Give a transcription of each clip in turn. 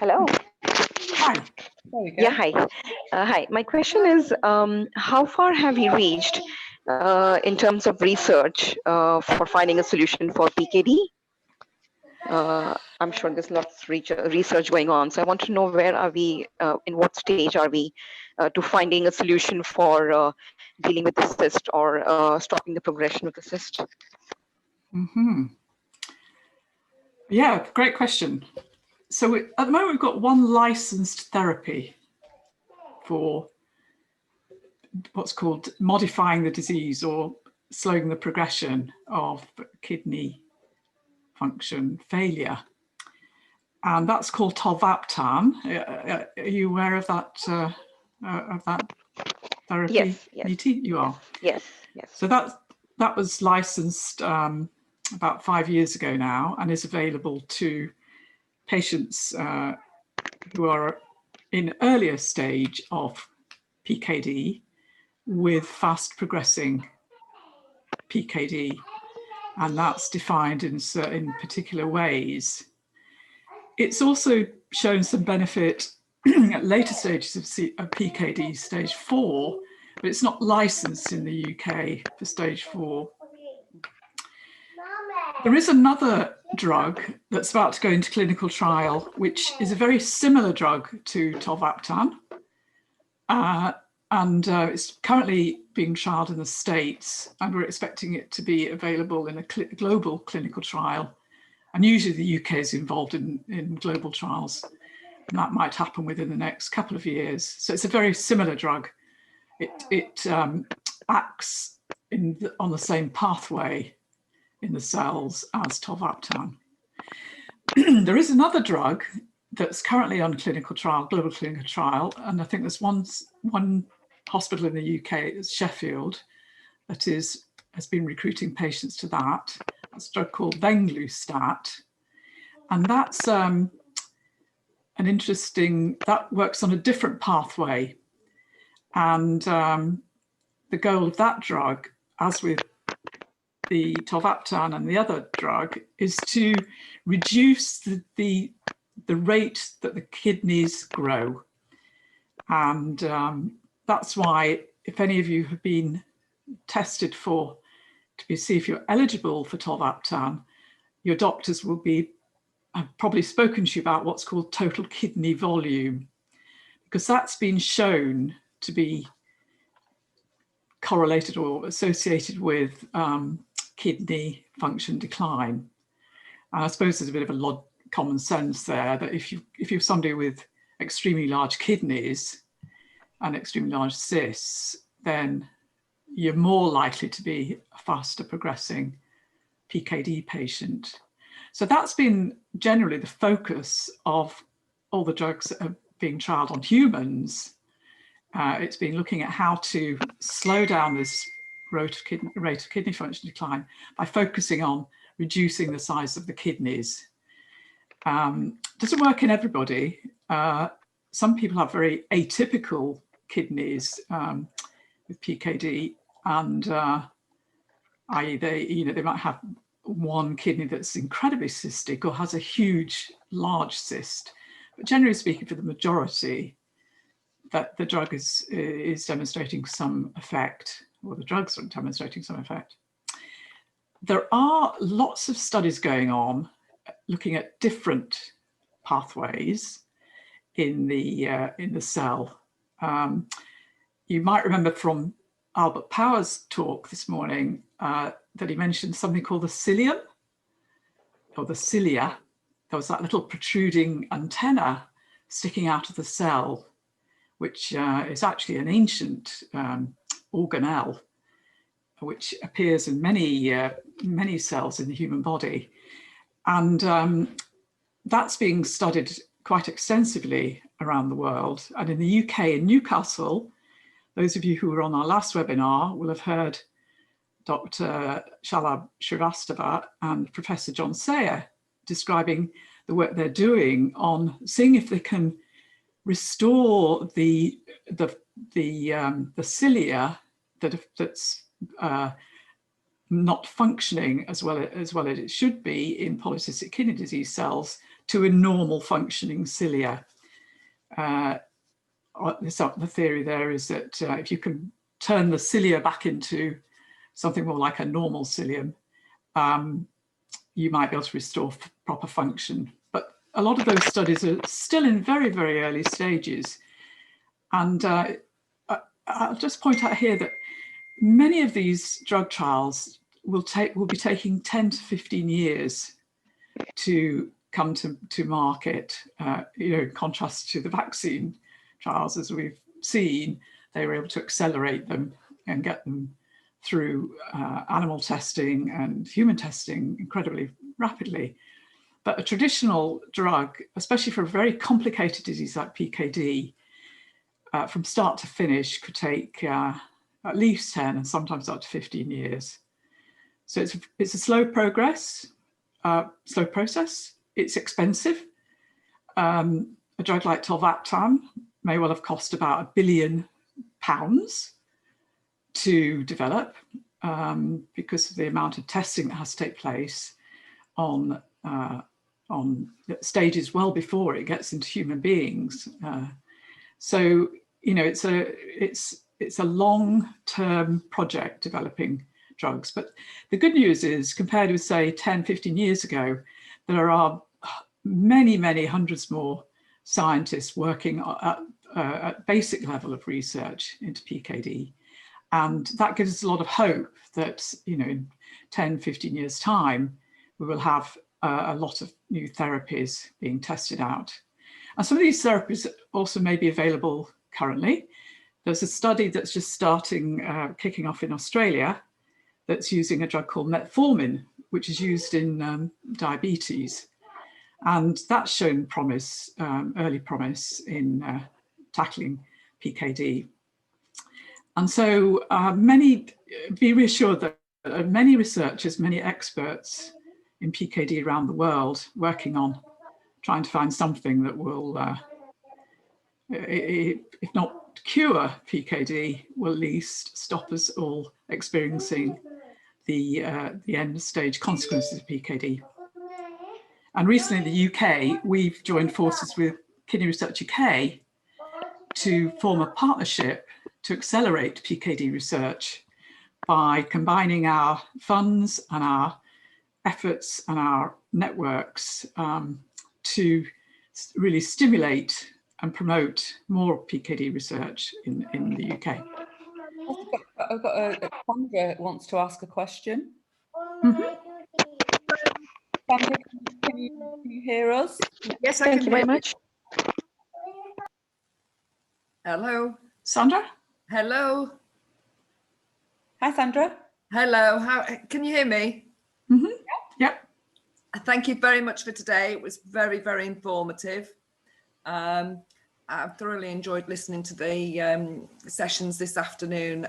Hello. Hi. There we go. Yeah, hi. Hi. My question is, how far have you reached in terms of research for finding a solution for PKD? I'm sure there's lots of research going on. So I want to know where are we, in what stage are we to finding a solution for dealing with the cyst or stopping the progression of the cyst? Yeah, great question. So at the moment, we've got one licensed therapy for what's called modifying the disease or slowing the progression of kidney function failure. And that's called tolvaptan. Are you aware of that therapy? Yes, yes. Niti? You are? Yes, yes. So that was licensed about 5 years ago now and is available to patients who are in earlier stage of PKD with fast progressing PKD, and that's defined in certain particular ways. It's also shown some benefit at later stages of PKD, stage 4, but it's not licensed in the UK for stage 4. There is another drug that's about to go into clinical trial, which is a very similar drug to tolvaptan. And it's currently being trialed in the States, and we're expecting it to be available in a global clinical trial. And usually the UK is involved in global trials, and that might happen within the next couple of years. So it's a very similar drug. It acts on the same pathway in the cells as tolvaptan. There is another drug that's currently on clinical trial, global clinical trial, and I think there's one hospital in the UK, Sheffield, that has been recruiting patients to that. It's a drug called venglustat, and that's an interesting, that works on a different pathway. And the goal of that drug, as with the tolvaptan and the other drug, is to reduce the rate that the kidneys grow. And that's why, if any of you have been tested to see if you're eligible for tolvaptan, your doctors will have probably spoken to you about what's called total kidney volume, because that's been shown to be correlated or associated with kidney function decline. And I suppose there's a bit of common sense there that if you're somebody with extremely large kidneys and extremely large cysts, then you're more likely to be a faster progressing PKD patient. So that's been generally the focus of all the drugs that are being trialed on humans. It's been looking at how to slow down this rate of kidney function decline by focusing on reducing the size of the kidneys. Doesn't work in everybody. Some people have very atypical kidneys with PKD, and i.e. they might have one kidney that's incredibly cystic or has a huge, large cyst. But generally speaking, for the majority, that the drug is demonstrating some effect, or the drugs are demonstrating some effect. There are lots of studies going on looking at different pathways in the cell. You might remember from Albert Power's talk this morning that he mentioned something called the cilium, or the cilia. There was that little protruding antenna sticking out of the cell, which is actually an ancient organelle, which appears in many cells in the human body. And that's being studied quite extensively around the world. And in the UK, in Newcastle, those of you who were on our last webinar will have heard Dr. Shalabh Srivastava and Professor John Sayer describing the work they're doing on seeing if they can restore the cilia that's not functioning as well as it should be in polycystic kidney disease cells to a normal functioning cilia. The theory there is that if you can turn the cilia back into something more like a normal cilium, you might be able to restore proper function. But a lot of those studies are still in very, very early stages. And I'll just point out here that many of these drug trials will be taking 10 to 15 years to come to market, in contrast to the vaccine trials. As we've seen, they were able to accelerate them and get them through animal testing and human testing incredibly rapidly. But a traditional drug, especially for a very complicated disease like PKD, from start to finish could take at least 10 and sometimes up to 15 years. So it's a slow process. It's expensive. A drug like tolvaptan may well have cost about £1 billion to develop because of the amount of testing that has to take place on stages well before it gets into human beings. So it's a long-term project developing drugs. But the good news is, compared with say 10, 15 years ago, there are many, many hundreds more scientists working at basic level of research into PKD. And that gives us a lot of hope that, in 10, 15 years time, we will have a lot of new therapies being tested out. And some of these therapies also may be available currently. There's a study that's just kicking off in Australia, that's using a drug called metformin, which is used in diabetes. And that's shown promise, early promise in tackling PKD. And so be reassured that many researchers, many experts in PKD around the world working on trying to find something that will, if not cure PKD, will at least stop us all experiencing the end stage consequences of PKD. And recently in the UK, we've joined forces with Kidney Research UK to form a partnership to accelerate PKD research by combining our funds and our efforts and our networks to really stimulate and promote more PKD research in the UK. I've got Sandra wants to ask a question. Mm-hmm. Sandra, can you hear us? Yes, I Thank can you very hear much. Hello. Sandra? Hello. Hi, Sandra. Hello. Can you hear me? Mm-hmm. Yep. Thank you very much for today. It was very, very informative. I've thoroughly enjoyed listening to the sessions this afternoon.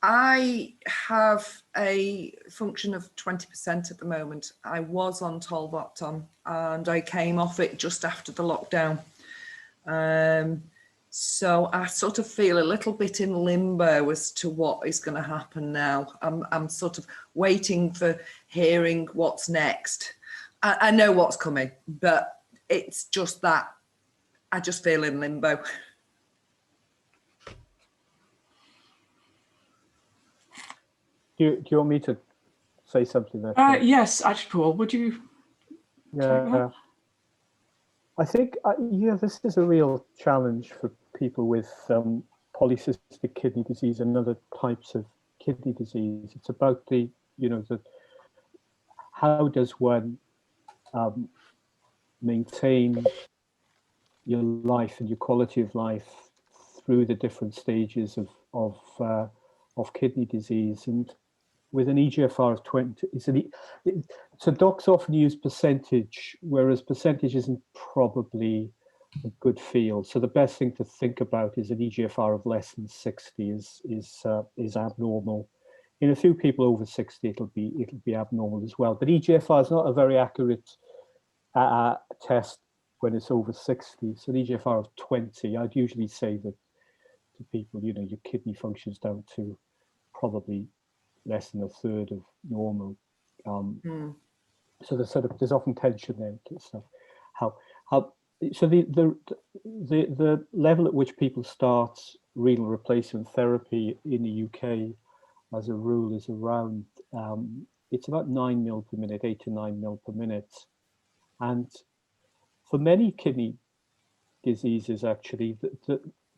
I have a function of 20% at the moment. I was on tolvaptan and I came off it just after the lockdown. So I sort of feel a little bit in limbo as to what is going to happen now. I'm sort of waiting for hearing what's next. I know what's coming, but it's just that I just feel in limbo. Do you want me to say something there? Yes, actually, Paul, would you? Yeah, I think this is a real challenge for people with polycystic kidney disease and other types of kidney disease. It's about how does one maintain your life and your quality of life through the different stages of kidney disease. And with an eGFR of 20, so docs often use percentage, whereas percentage isn't probably a good field. So the best thing to think about is an eGFR of less than 60 is abnormal. In a few people over 60, it'll be abnormal as well. But eGFR is not a very accurate test when it's over 60. So an eGFR of 20, I'd usually say that to people, your kidney functions down to probably less than a third of normal. So there's often tension there. So so the level at which people start renal replacement therapy in the UK, as a rule, is around it's about 9 mil per minute, 8 to 9 mil per minute, and for many kidney diseases, actually,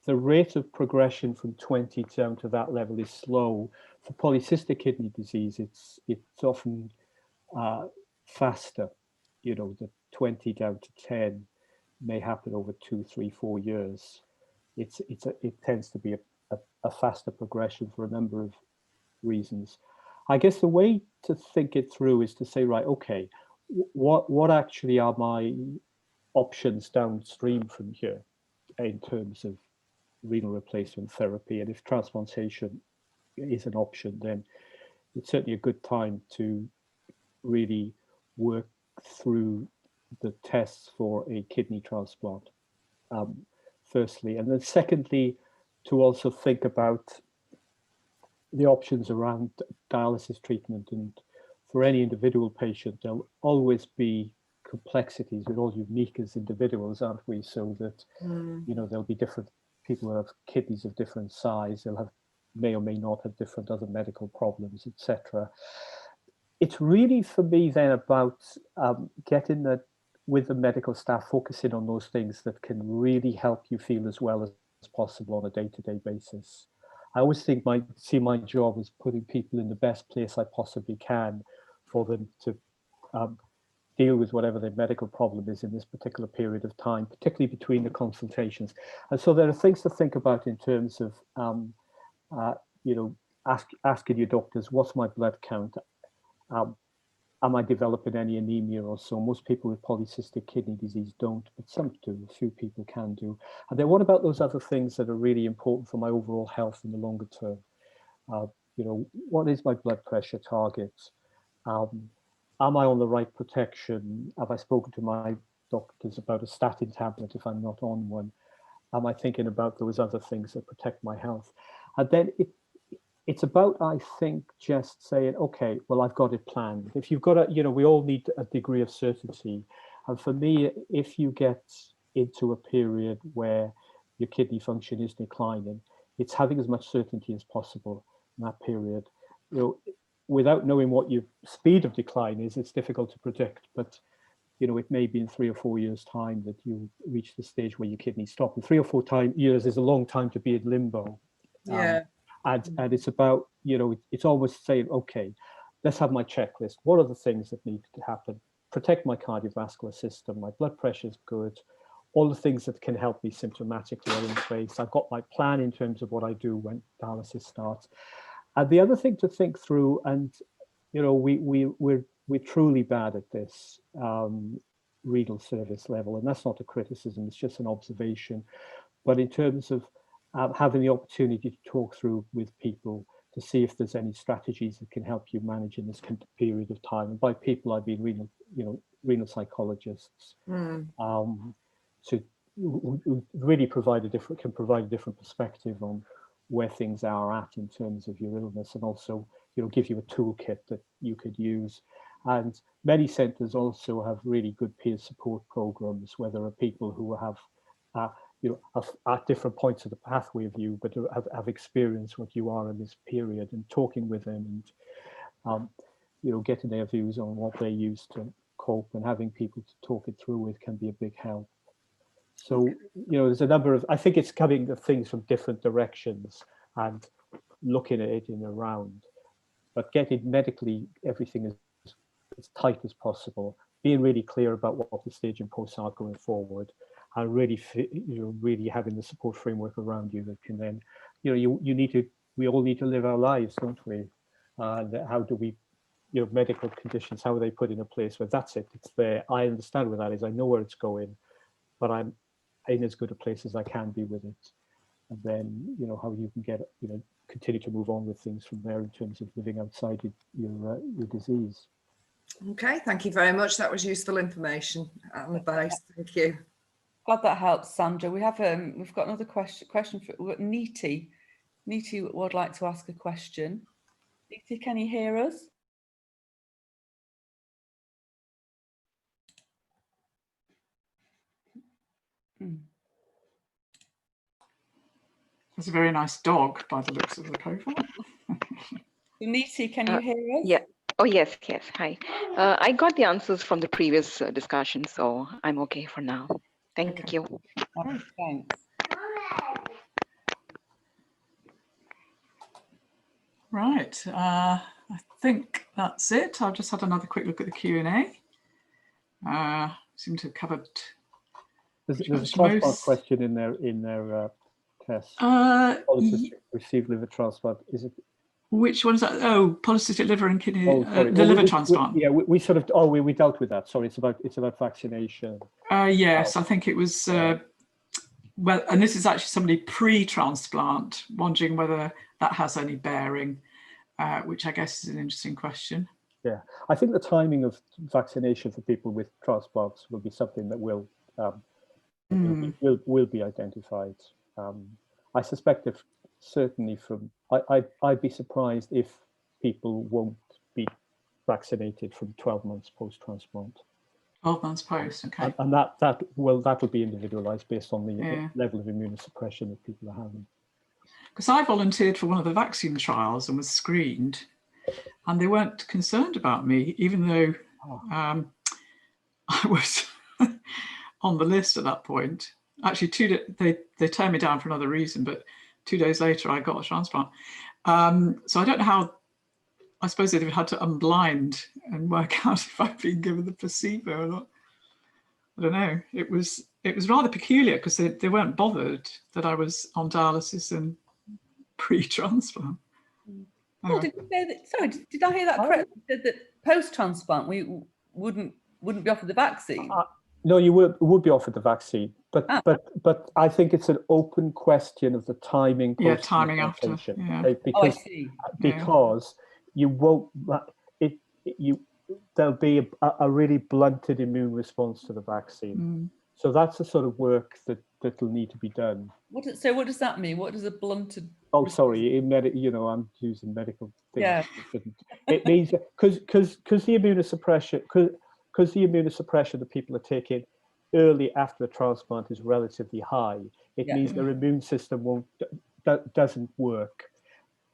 the rate of progression from 20 down to that level is slow. For polycystic kidney disease, it's often faster. You know, the 20 down to 10 may happen over 2, 3, 4 years. It tends to be a faster progression for a number of reasons. I guess the way to think it through is to say, right, okay, what actually are my options downstream from here in terms of renal replacement therapy? And if transplantation is an option, then it's certainly a good time to really work through the tests for a kidney transplant, firstly. And then secondly, to also think about the options around dialysis treatment. And for any individual patient, there'll always be complexities. We're all unique as individuals, aren't we? So that, you know, there'll be different people who have kidneys of different size. They'll have, may or may not have different other medical problems, etc. It's really, for me, then about getting that with the medical staff, focusing on those things that can really help you feel as well as possible on a day-to-day basis. I always think see my job as putting people in the best place I possibly can for them to deal with whatever their medical problem is in this particular period of time, particularly between the consultations. And so there are things to think about in terms of, you know, asking your doctors, what's my blood count? Am I developing any anemia or so? Most people with polycystic kidney disease don't, but some do, a few people can do. And then what about those other things that are really important for my overall health in the longer term? You know, what is my blood pressure target? Am I on the right protection? Have I spoken to my doctors about a statin tablet if I'm not on one? Am I thinking about those other things that protect my health? And then it's about, I think, just saying, okay, well, I've got it planned. If you've got you know, we all need a degree of certainty. And for me, if you get into a period where your kidney function is declining, it's having as much certainty as possible in that period. You know, without knowing what your speed of decline is, it's difficult to predict. But you know, it may be in 3 or 4 years' time that you reach the stage where your kidneys stop. And 3 or 4 years is a long time to be in limbo. Yeah. And it's about, you know, it's always saying, okay, let's have my checklist. What are the things that need to happen? Protect my cardiovascular system. My blood pressure is good. All the things that can help me symptomatically are in place. I've got my plan in terms of what I do when dialysis starts. And the other thing to think through, and you know, we're truly bad at this renal service level, and that's not a criticism. It's just an observation. But in terms of having the opportunity to talk through with people to see if there's any strategies that can help you manage in this period of time. And by people, I mean renal psychologists, to really provide a different perspective on where things are at in terms of your illness, and also, you know, give you a toolkit that you could use. And many centres also have really good peer support programs, where there are people who have you know, at different points of the pathway of you, but have experienced what you are in this period, and talking with them and, you know, getting their views on what they use to cope, and having people to talk it through with can be a big help. So, you know, there's a number of, I think it's coming at things from different directions and looking at it in a round, but getting medically everything as tight as possible, being really clear about what the staging posts are going forward, and really, you know, really having the support framework around you that can then, you know, we all need to live our lives, don't we? How do we, you know, medical conditions, how are they put in a place where that's it, it's there. I understand where that is, I know where it's going, but I'm in as good a place as I can be with it. And then, you know, how you can get, you know, continue to move on with things from there in terms of living outside your disease. Okay, thank you very much. That was useful information and advice. Thank you. Glad that helps, Sandra. We have we've got another question for Neeti. Neeti would like to ask a question. Neeti, can you hear us? Mm. There's a very nice dog by the looks of the profile. Niti, can you hear us? Yeah. Oh, yes, yes. Hi. I got the answers from the previous discussion, so I'm okay for now. Thank Okay. you. Okay, thanks. Right. I think that's it. I've just had another quick look at the Q&A. Seem to have covered. There's a transplant question in there, Tess. Polycystic received liver transplant. Is it? Which one is that? Oh, polycystic liver and kidney, Oh, sorry. the liver transplant. We sort of. Oh, we dealt with that. Sorry, it's about vaccination. Yes, I think it was. Well, and this is actually somebody pre-transplant wondering whether that has any bearing, which I guess is an interesting question. Yeah, I think the timing of vaccination for people with transplants will be something that will be identified. I suspect if certainly from I'd be surprised if people won't be vaccinated from 12 months post-transplant. 12 months post, okay. And that'll be individualized based on the level of immunosuppression that people are having. Because I volunteered for one of the vaccine trials and was screened, and they weren't concerned about me, even though I was on the list at that point. Actually, they turned me down for another reason, but 2 days later I got a transplant. So I don't know how. I suppose they'd have had to unblind and work out if I'd been given the placebo or not. I don't know. It was rather peculiar because they weren't bothered that I was on dialysis and pre-transplant. Oh, did you say that? Sorry, did I hear that correctly? You said that post-transplant we wouldn't be offered the vaccine. No, you would be offered the vaccine, but I think it's an open question of the timing. Yeah, timing after. Yeah. Because, I see. Because you won't. There'll be a really blunted immune response to the vaccine. So that's the sort of work that'll need to be done. So what does that mean? What does a blunted? Oh, sorry. I'm using medical things. Yeah. It means because the immunosuppression that people are taking early after the transplant is relatively high. It means their immune system doesn't work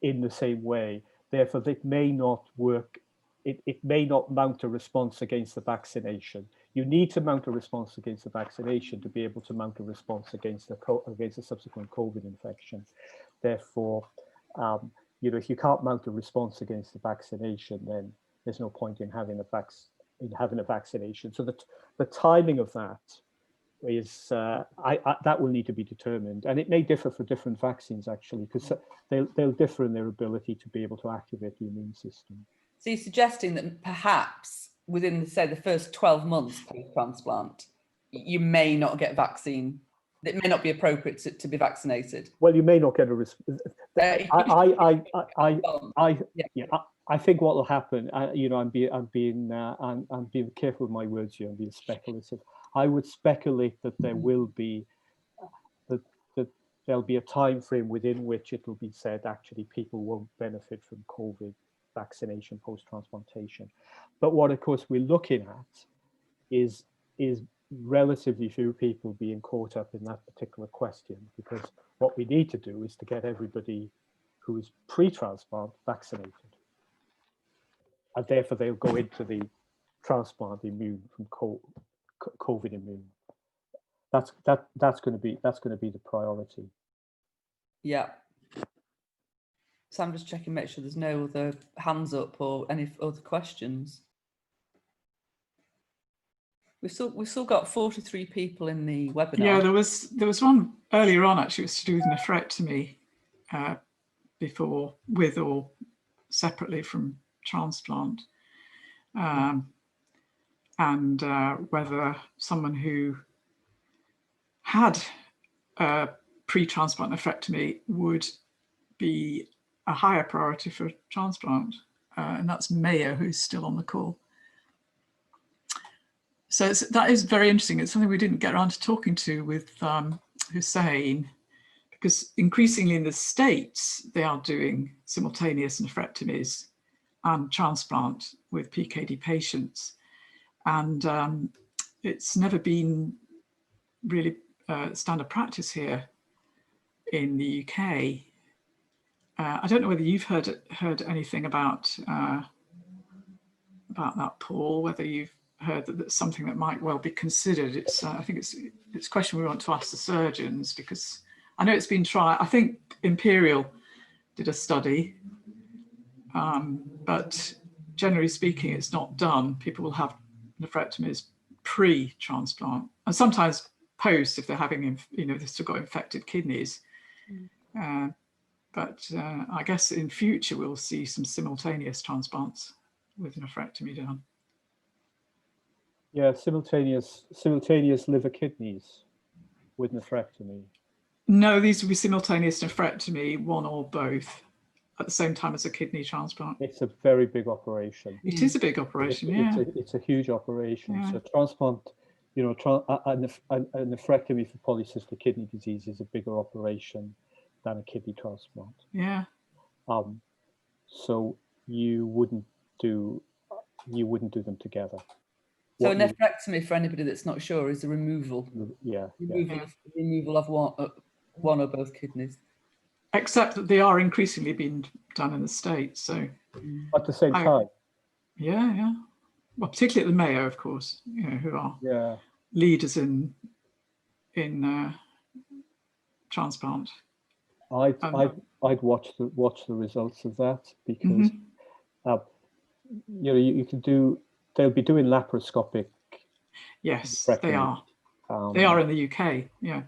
in the same way. Therefore, it may not work. It may not mount a response against the vaccination. You need to mount a response against the vaccination to be able to mount a response against the subsequent COVID infection. Therefore, if you can't mount a response against the vaccination, then there's no point in having a vaccination. So the timing of that is that will need to be determined, and it may differ for different vaccines actually, because they'll differ in their ability to be able to activate the immune system. So you're suggesting that perhaps within, say, the first 12 months post-transplant, you may not get vaccine. It may not be appropriate to be vaccinated. Well, you may not get a response. I think what will happen. I'm being careful with my words here. I'm being speculative. I would speculate that there will be that there'll be a time frame within which it will be said actually people won't benefit from COVID vaccination post-transplantation. But what, of course, we're looking at is relatively few people being caught up in that particular question, because what we need to do is to get everybody who is pre-transplant vaccinated, and therefore they'll go into the transplant immune from COVID immune. That's going to be the priority. Yeah. So I'm just checking, make sure there's no other hands up or any other questions. We've still got 43 people in the webinar. Yeah, there was one earlier on actually. It was to do with nephrectomy before, with or separately from transplant, and whether someone who had pre-transplant nephrectomy would be a higher priority for transplant, and that's Mayo, who's still on the call. So that is very interesting. It's something we didn't get around to talking to with Hussein, because increasingly in the States, they are doing simultaneous nephrectomies and transplant with PKD patients. And it's never been really standard practice here in the UK. I don't know whether you've heard anything about that, Paul. Whether you've heard that that's something that might well be considered. It's I think it's a question we want to ask the surgeons, because I know it's been tried. I think Imperial did a study, but generally speaking, it's not done. People will have nephrectomies pre-transplant, and sometimes post if they're having, they've still got infected kidneys. But I guess in future we'll see some simultaneous transplants with nephrectomy done. Yeah, simultaneous liver kidneys with nephrectomy. No, these would be simultaneous nephrectomy, one or both, at the same time as a kidney transplant. It's a very big operation. It is a big operation, It's a huge operation. Yeah. So transplant, a nephrectomy for polycystic kidney disease is a bigger operation than a kidney transplant. Yeah. So you wouldn't do them together. So a nephrectomy, for anybody that's not sure, is a removal. Removal of one or both kidneys. Except that they are increasingly being done in the States. So at the same time. Yeah. Well, particularly at the Mayo, of course, who are leaders in transplant. I'd watch the results of that, because you can do. They'll be doing laparoscopic. Yes, they are. They are in the UK. Yeah.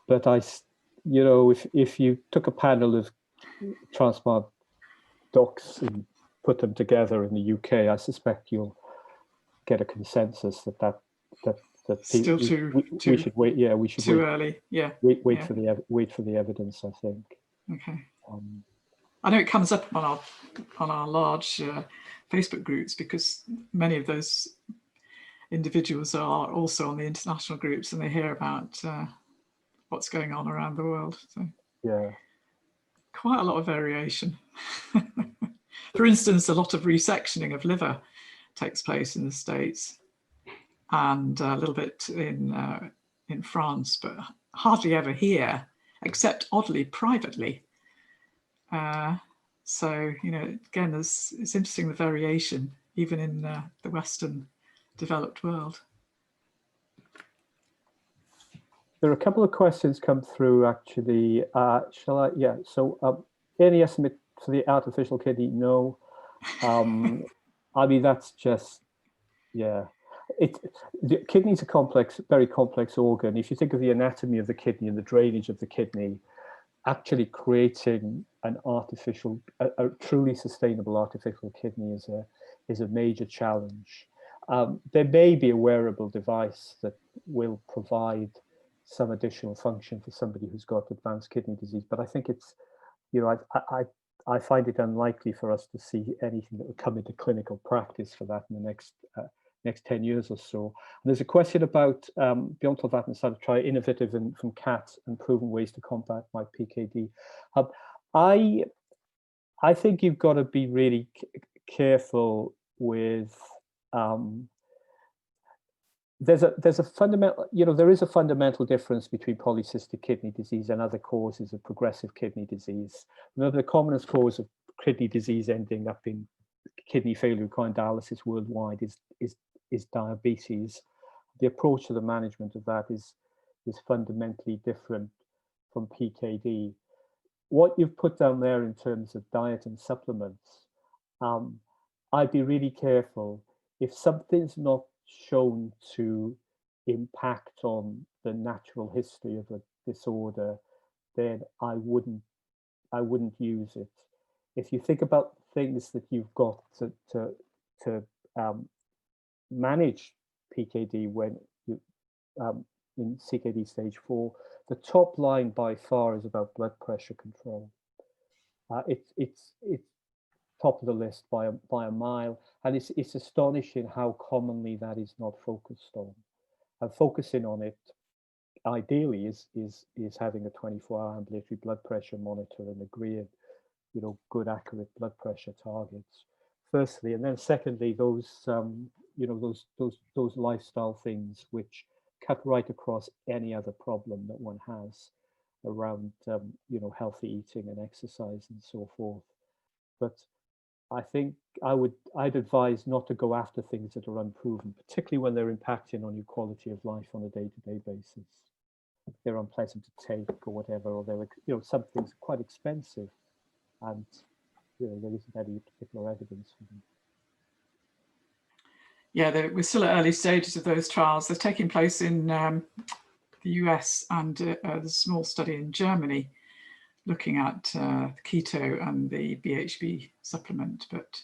But if you took a panel of transplant docs and put them together in the UK, I suspect you'll get a consensus that still we should wait. Yeah, we should too early. Yeah. Wait for the evidence, I think. Okay. I know it comes up on our large Facebook groups, because many of those individuals are also on the international groups, and they hear about what's going on around the world. So yeah, quite a lot of variation. For instance, a lot of resectioning of liver takes place in the States, and a little bit in France, but hardly ever here, except oddly privately. So again, it's interesting, the variation even in the Western developed world. there are a couple of questions come through actually. Shall I? Yeah. So any estimate for the artificial kidney? No. I mean, that's just, the kidney's a complex, very complex organ. If you think of the anatomy of the kidney and the drainage of the kidney, actually creating an artificial, a truly sustainable artificial kidney is a major challenge. There may be a wearable device that will provide some additional function for somebody who's got advanced kidney disease, but I think it's, I find it unlikely for us to see anything that would come into clinical practice for that in the next 10 years or so. And there's a question about beyond Tolvat started to try innovative and from cats and proven ways to combat my PKD. I think you've got to be really careful with. There's a fundamental, there is a fundamental difference between polycystic kidney disease and other causes of progressive kidney disease. Remember, the commonest cause of kidney disease ending up in kidney failure requiring dialysis worldwide is diabetes. The approach to the management of that is fundamentally different from PKD. What you've put down there in terms of diet and supplements, I'd be really careful. If something's not shown to impact on the natural history of a disorder, then I wouldn't use it. If you think about things that you've got to manage PKD when you in CKD stage 4, the top line by far is about blood pressure control. It's top of the list by a mile, and it's astonishing how commonly that is not focused on. And focusing on it, ideally, is having a 24-hour ambulatory blood pressure monitor and agreeing, good accurate blood pressure targets. Firstly, and then secondly, those those lifestyle things which cut right across any other problem that one has around, healthy eating and exercise and so forth. But I think I'd advise not to go after things that are unproven, particularly when they're impacting on your quality of life on a day-to-day basis. If they're unpleasant to take or whatever, or they're, some things are quite expensive, and there isn't any particular evidence for them. Yeah, we're still at early stages of those trials. They're taking place in the US, and there's a small study in Germany looking at keto and the BHB supplement. But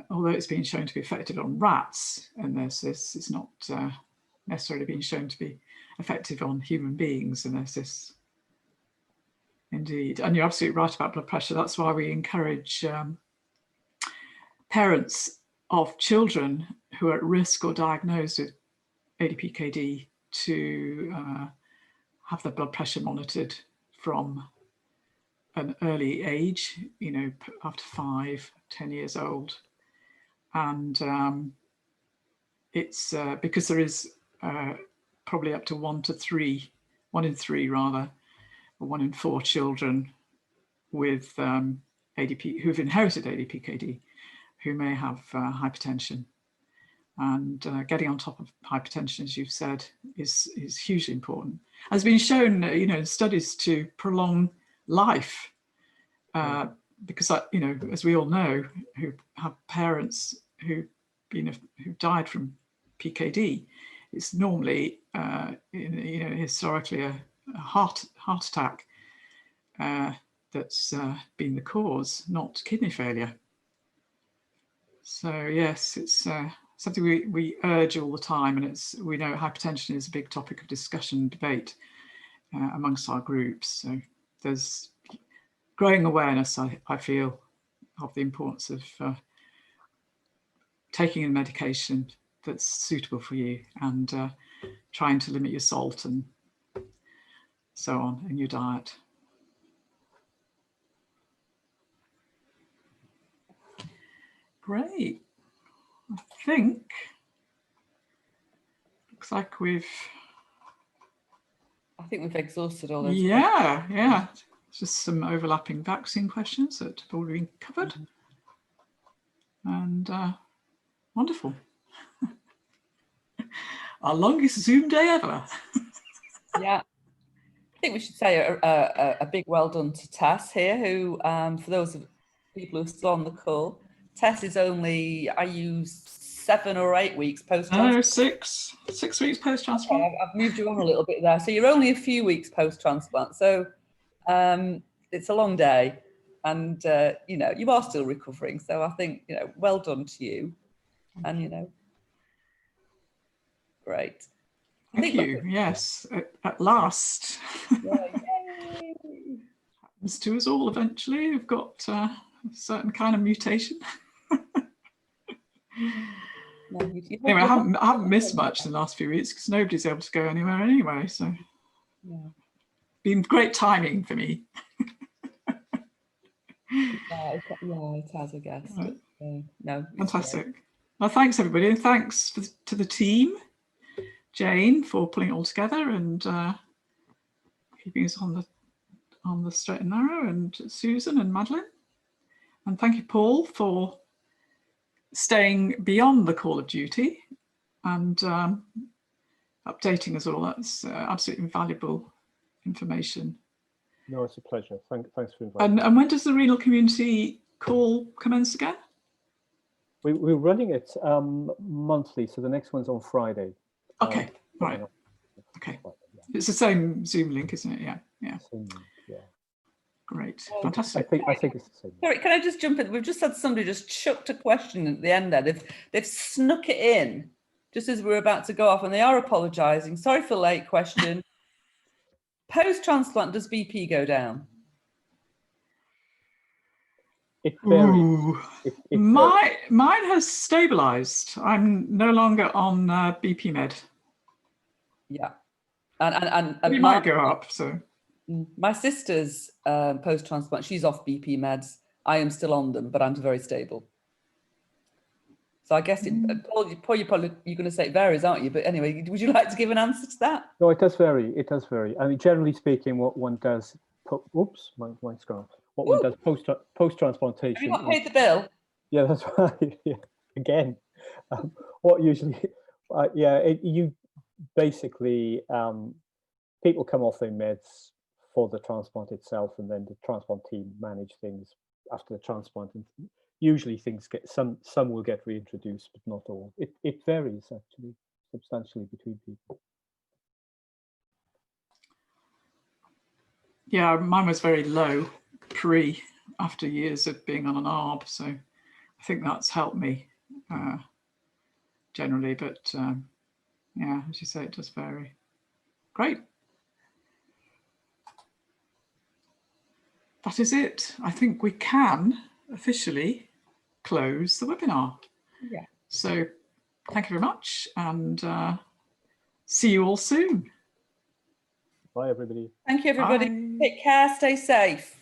although it's been shown to be effective on rats and their cysts, it's not necessarily been shown to be effective on human beings and their cysts. Indeed. And you're absolutely right about blood pressure. That's why we encourage parents of children who are at risk or diagnosed with ADPKD to have their blood pressure monitored from an early age, after 5, 10 years old. And it's because there is probably up to 1 in 3 rather, or 1 in 4 children with ADP who've inherited ADPKD who may have hypertension. And getting on top of hypertension, as you've said, is hugely important. Has been shown, in studies to prolong life, because as we all know, who have parents who died from PKD, it's normally historically a heart attack that's been the cause, not kidney failure. So yes, it's something we urge all the time, and we know hypertension is a big topic of discussion and debate amongst our groups. So there's growing awareness, I feel, of the importance of taking a medication that's suitable for you, and trying to limit your salt and so on in your diet. Great. I think looks like we've exhausted all those. Yeah. Just some overlapping vaccine questions that have already been covered. And wonderful. Our longest Zoom day ever. Yeah. I think we should say a big well done to Tess here, who, for those of people who are still on the call, Tess is only, are you 7 or 8 weeks post-transplant? No, 6 weeks post-transplant. Okay, I've moved you on a little bit there. So you're only a few weeks post-transplant. So it's a long day, and you are still recovering. So I think, well done to you. And, great. Thank you. Yes, at last. Yay. Happens to us all eventually. We've got a certain kind of mutation. Anyway, I haven't missed much in the last few weeks because nobody's able to go anywhere anyway. So, been great timing for me. it has, I guess. Right. No, Fantastic. Well, thanks everybody, and thanks to the team, Jane, for pulling it all together and keeping us on the straight and narrow, and Susan and Madeline, and thank you, Paul, for staying beyond the call of duty and updating us all. That's absolutely invaluable information. No, it's a pleasure. Thanks for inviting me. And when does the renal community call commence again? We're running it monthly, so the next one's on Friday. Okay, right. Okay, it's the same Zoom link, isn't it? Yeah. Great, fantastic. I think it's the same. Sorry, can I just jump in? We've just had somebody just chucked a question at the end there. They've snuck it in just as we're about to go off, and they are apologising. Sorry for the late question. Post-transplant, does BP go down? It varies. Mine has stabilised. I'm no longer on BP med. Yeah, and it might go up. So my sister's post-transplant, she's off BP meds. I am still on them, but I'm very stable. So I guess Paul, you're going to say it varies, aren't you? But anyway, would you like to give an answer to that? No, it does vary. It does vary. I mean, generally speaking, what one does, oops, my screen. What one does post transplantation. Have you not paid the bill? Yeah, that's right. Yeah. Again, what usually, you basically people come off their meds for the transplant itself, and then the transplant team manage things after the transplant. And usually things get some will get reintroduced, but not all. It varies actually substantially between people. Yeah, mine was very low after years of being on an ARB, so I think that's helped me generally. But yeah, as you say, it does vary. Great. That is it. I think we can officially close the webinar. Yeah. So thank you very much, and see you all soon. Bye, everybody. Thank you, everybody. Bye. Take care, stay safe.